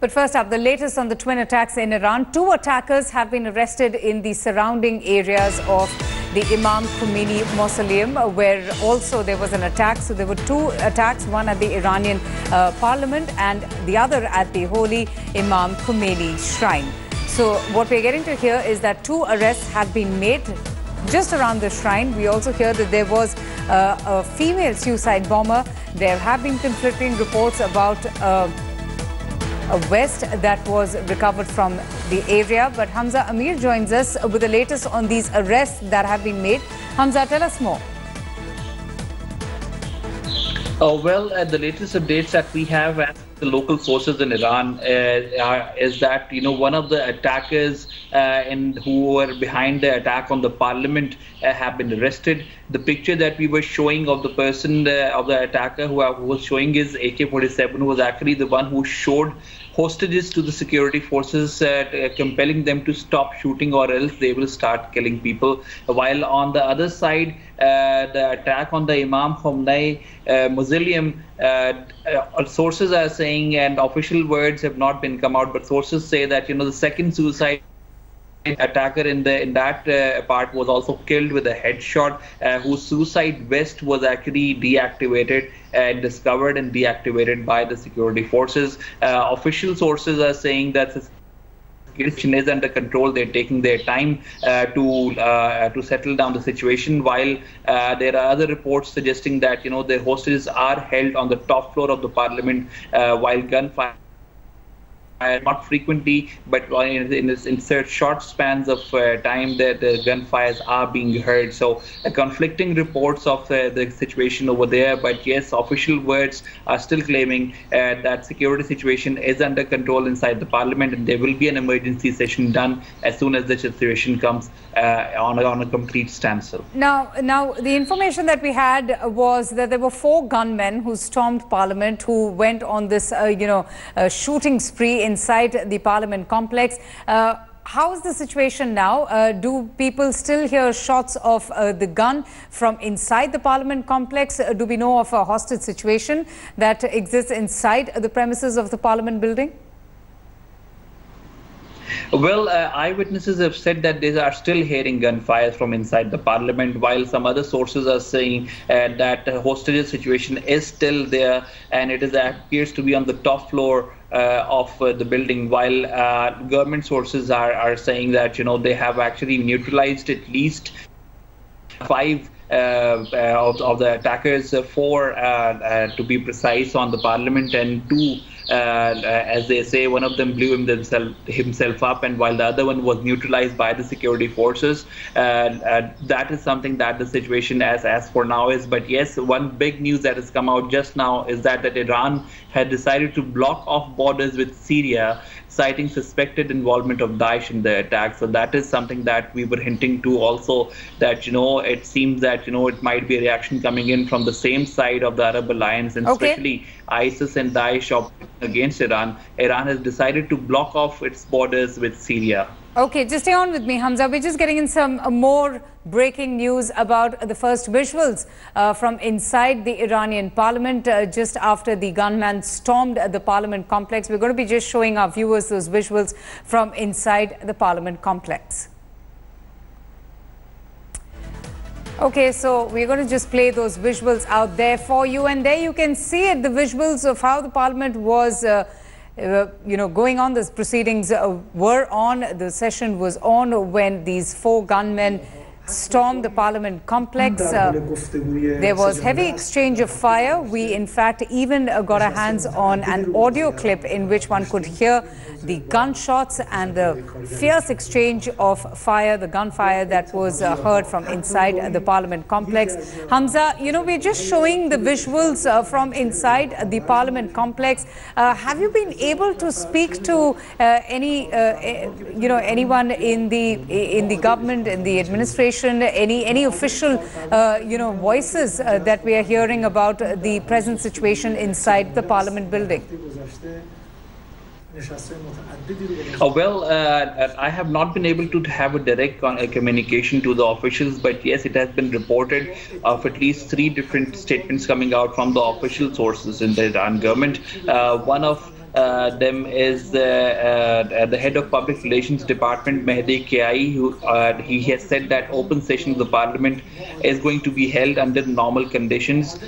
But first up, the latest on the twin attacks in Iran. 2 attackers have been arrested in the surrounding areas of the Imam Khomeini Mausoleum, where also there was an attack. So there were 2 attacks, one at the Iranian parliament and the other at the Holy Imam Khomeini shrine. So what we're getting to hear is that 2 arrests have been made just around the shrine. We also hear that there was a female suicide bomber. There have been conflicting reports about a vest that was recovered from the area. But Hamza Amir joins us with the latest on these arrests that have been made. Hamza, tell us more. The latest updates that we have at the local sources in Iran is that, one of the attackers who were behind the attack on the parliament have been arrested. The picture that we were showing of the person, of the attacker who was showing his AK-47 was actually the one who showed hostages to the security forces, compelling them to stop shooting or else they will start killing people. While on the other side, the attack on the Imam Khomeini Mausoleum, sources are saying, and official words have not been come out, but sources say that the second suicide attacker in that part was also killed with a headshot, whose suicide vest was actually deactivated and discovered and deactivated by the security forces. Official sources are saying that the situation is under control. They're taking their time to settle down the situation, while there are other reports suggesting that the hostages are held on the top floor of the parliament, while gunfire not frequently, but in short spans of time, the gunfires are being heard. So conflicting reports of the situation over there. But yes, official words are still claiming that security situation is under control inside the parliament, and there will be an emergency session done as soon as the situation comes on a complete standstill. Now, the information that we had was that there were 4 gunmen who stormed parliament, who went on this, shooting spree inside the parliament complex. How is the situation now? Do people still hear shots of the gun from inside the parliament complex? Do we know of a hostage situation that exists inside the premises of the parliament building? Well, eyewitnesses have said that they are still hearing gunfire from inside the parliament, while some other sources are saying that the hostage situation is still there, and it appears to be on the top floor of the building, while government sources are saying that they have actually neutralized at least 5 of the attackers, 4 to be precise, on the parliament, and 2, as they say, one of them blew himself up, and while the other one was neutralized by the security forces. That is something that the situation as for now is. But yes, one big news that has come out just now is that Iran had decided to block off borders with Syria, citing suspected involvement of Daesh in the attack. So that is something that we were hinting to also, that it seems that it might be a reaction coming in from the same side of the Arab alliance, and especially ISIS and Daesh against Iran. Iran has decided to block off its borders with Syria. Okay, just stay on with me, Hamza. We're just getting in some more breaking news about the first visuals from inside the Iranian parliament just after the gunman stormed the parliament complex. We're going to be just showing our viewers those visuals from inside the parliament complex. Okay, so we're going to just play those visuals out there for you, and there you can see it, the visuals of how the parliament was going on. The proceedings were on, the session was on when these 4 gunmen stormed the parliament complex. There was heavy exchange of fire. We in fact even got our hands on an audio clip in which one could hear the gunshots and the fierce exchange of fire, the gunfire that was heard from inside the parliament complex. Hamza, we're just showing the visuals from inside the parliament complex. Have you been able to speak to anyone in the government, in the administration? Any official, voices that we are hearing about the present situation inside the parliament building? I have not been able to have a direct communication to the officials, but yes, it has been reported of at least 3 different statements coming out from the official sources in the Iran government. One of them is the head of Public Relations Department, Mehdi Kiai, who he has said that open session of the Parliament is going to be held under normal conditions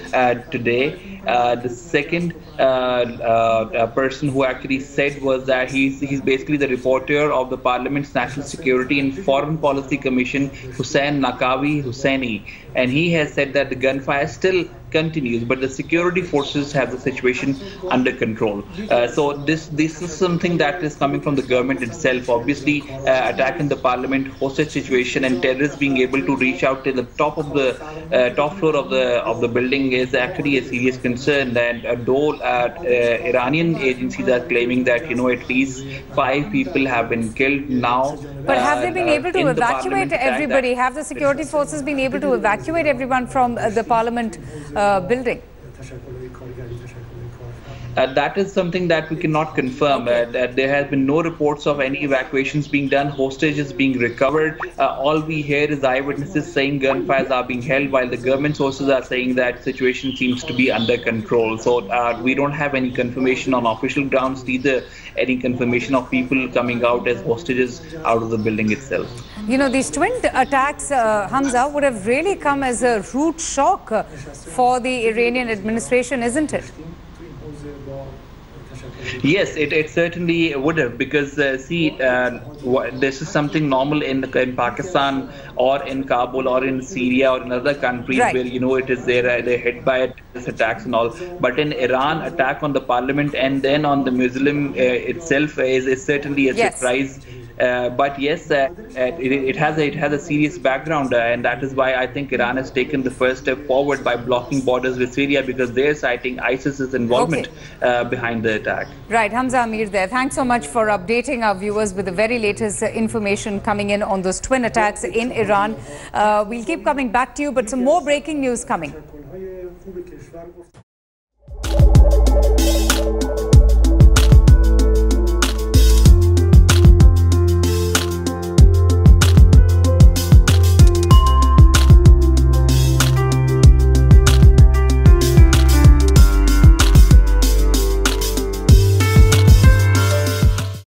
today. The second person who actually said was that he's basically the reporter of the Parliament's National Security and Foreign Policy Commission, Hussein Naqavi Husseini, and he has said that the gunfire still continues, but the security forces have the situation under control. So this is something that is coming from the government itself. Obviously, attack in the Parliament, hostage situation, and terrorists being able to reach out to the top floor of the building is actually a serious concern. And though Iranian agencies are claiming that at least 5 people have been killed now. But have they been able to evacuate everybody? Have the security forces been able to evacuate everyone from the Parliament building? That is something that we cannot confirm. That there has been no reports of any evacuations being done, hostages being recovered. All we hear is eyewitnesses saying gunfires are being held, while the government sources are saying that situation seems to be under control. So we don't have any confirmation on official grounds, neither any confirmation of people coming out as hostages out of the building itself. These twin attacks, Hamza, would have really come as a rude shock for the Iranian administration, isn't it? Yes, it certainly would have, because this is something normal in Pakistan or in Kabul or in Syria or in other countries, right, where it is they're hit by attacks and all. But in Iran, attack on the Parliament and then on the Mausoleum itself is certainly a surprise. But yes, it has a serious background, and that is why I think Iran has taken the first step forward by blocking borders with Syria, because they're citing ISIS's involvement behind the attack. Right, Hamza Amir there. Thanks so much for updating our viewers with the very latest information coming in on those twin attacks in Iran. We'll keep coming back to you, but some more breaking news coming.